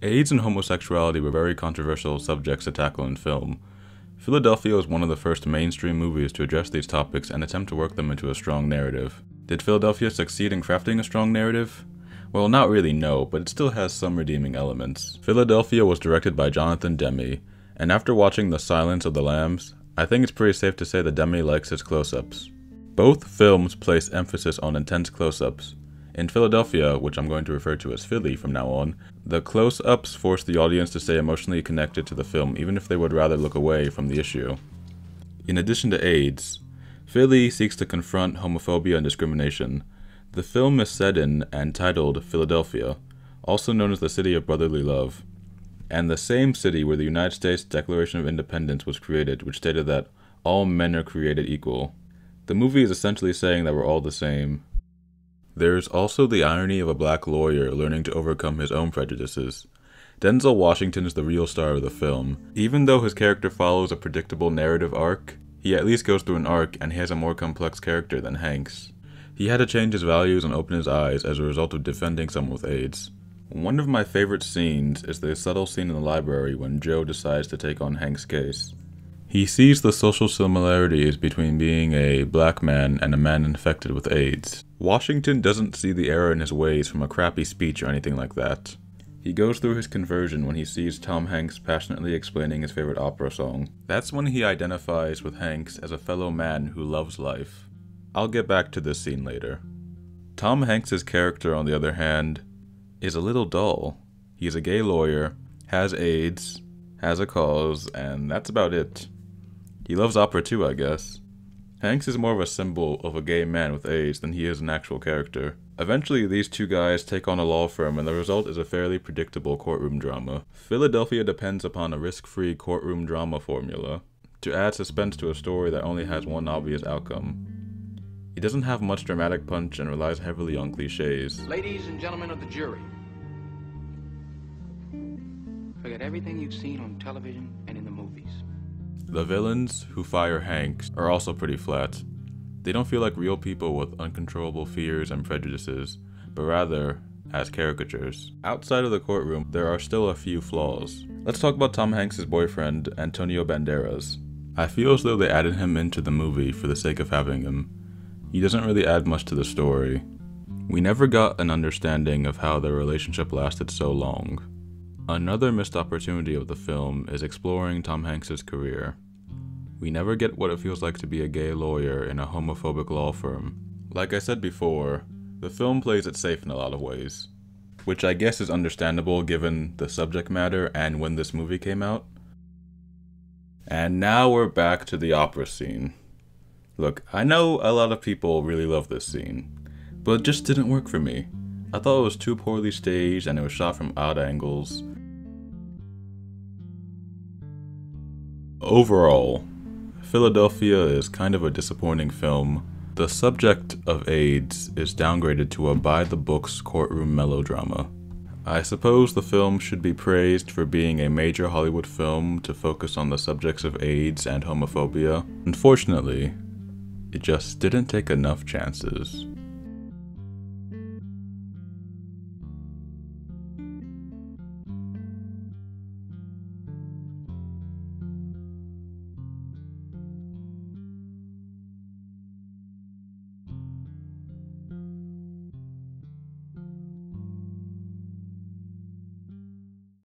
AIDS and homosexuality were very controversial subjects to tackle in film. Philadelphia was one of the first mainstream movies to address these topics and attempt to work them into a strong narrative. Did Philadelphia succeed in crafting a strong narrative? Well, not really, no, but it still has some redeeming elements. Philadelphia was directed by Jonathan Demme, and after watching The Silence of the Lambs, I think it's pretty safe to say that Demme likes his close-ups. Both films place emphasis on intense close-ups. In Philadelphia, which I'm going to refer to as Philly from now on, the close-ups force the audience to stay emotionally connected to the film even if they would rather look away from the issue. In addition to AIDS, Philly seeks to confront homophobia and discrimination. The film is set in and titled Philadelphia, also known as the City of Brotherly Love, and the same city where the United States Declaration of Independence was created, which stated that all men are created equal. The movie is essentially saying that we're all the same. There's also the irony of a black lawyer learning to overcome his own prejudices. Denzel Washington is the real star of the film. Even though his character follows a predictable narrative arc, he at least goes through an arc and he has a more complex character than Hanks. He had to change his values and open his eyes as a result of defending someone with AIDS. One of my favorite scenes is the subtle scene in the library when Joe decides to take on Hank's case. He sees the social similarities between being a black man and a man infected with AIDS. Washington doesn't see the error in his ways from a crappy speech or anything like that. He goes through his conversion when he sees Tom Hanks passionately explaining his favorite opera song. That's when he identifies with Hanks as a fellow man who loves life. I'll get back to this scene later. Tom Hanks' character, on the other hand, is a little dull. He's a gay lawyer, has AIDS, has a cause, and that's about it. He loves opera too, I guess. Hanks is more of a symbol of a gay man with AIDS than he is an actual character. Eventually, these two guys take on a law firm and the result is a fairly predictable courtroom drama. Philadelphia depends upon a risk-free courtroom drama formula to add suspense to a story that only has one obvious outcome. It doesn't have much dramatic punch and relies heavily on cliches. Ladies and gentlemen of the jury, forget everything you've seen on television and in the movies. The villains who fire Hanks are also pretty flat. They don't feel like real people with uncontrollable fears and prejudices, but rather as caricatures. Outside of the courtroom, there are still a few flaws. Let's talk about Tom Hanks' boyfriend, Antonio Banderas. I feel as though they added him into the movie for the sake of having him. He doesn't really add much to the story. We never got an understanding of how their relationship lasted so long. Another missed opportunity of the film is exploring Tom Hanks' career. We never get what it feels like to be a gay lawyer in a homophobic law firm. Like I said before, the film plays it safe in a lot of ways, which I guess is understandable given the subject matter and when this movie came out. And now we're back to the opera scene. Look, I know a lot of people really love this scene, but it just didn't work for me. I thought it was too poorly staged and it was shot from odd angles. Overall, Philadelphia is kind of a disappointing film. The subject of AIDS is downgraded to a by-the-books courtroom melodrama. I suppose the film should be praised for being a major Hollywood film to focus on the subjects of AIDS and homophobia. Unfortunately, it just didn't take enough chances.